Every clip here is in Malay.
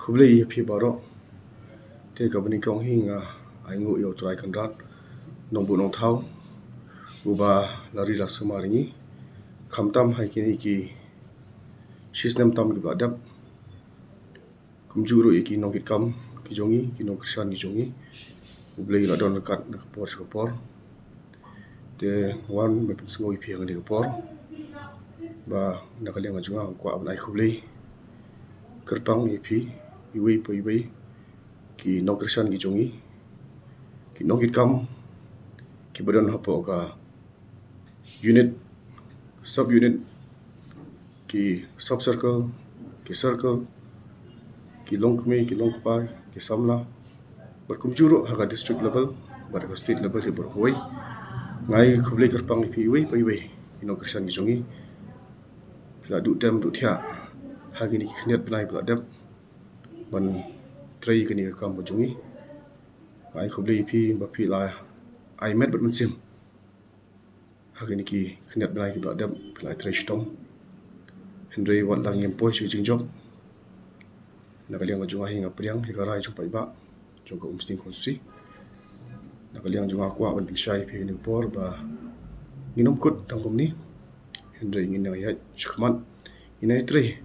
Khublei phi baro te kabani kong hinga aingu yo trai kanrat nongbu nong thau uba lari la sumaringi khamtam haikini ki shisnem tam ki badap kumjuru iki nongkit kam ki jongi ki Nongkyrshan ki jongi Khublei la don kat na por te wan mepin sngoi phi hang ni por ba nakaliang ajunga kwa abnai Khublei kerpang ipi iwei po iwei ki Nongkyrshan ki jongi ki nongkit kam ki badan hapo ka unit sub unit ki sub circle ki circle ki longkmi ki longpai ki samla berkumjuru haga district level bar state level hi berkoi ngai Khublei kerpang ipi iwei po iwei ki Nongkyrshan ki jongi pla du dem du thia hagini ki khniat benai pla dem ban trei kani ka kam jongi ai Khublei phi ba phi la ai met bat sim hagini ki khniat benai ki pla dem pla trei stom hendrei wat lang yem poi chu jing job nakaliang junga hinga priang hi garai chu pai ba jong ko umsting konsi nakaliang junga kwa ban shai phi ni por ba nginom kut tangkom ni hendrei ngin na ya chkhman inai trei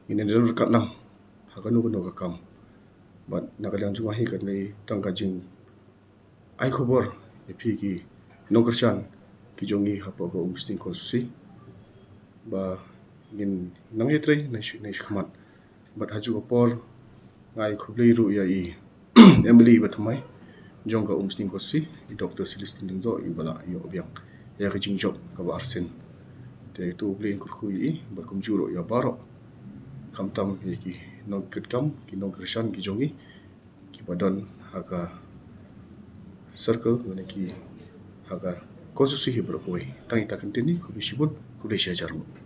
inen ren kat lang haganu ko ka kam but nakaliang junga hi kat nei tangka jing ai khobor phi ki Nongkyrshan ki jongi hapo ko umsting konsi ba ngin nang ye trei nei shkhmat but haju por ngai Khublei ru ya I Emily batmai jong ka umsting konsi I Dr. Celestine dingdo I bala yo biang ya ka jing job ka arsen te tu blin kur khui berkum juro ya baro kamtam ye ki nongkit kam ki Nongkyrshan ki jongi ki badan haga circle ngane ki haga konsusi hi berkoi tangi takentini Khublei shibun Khublei shajarmu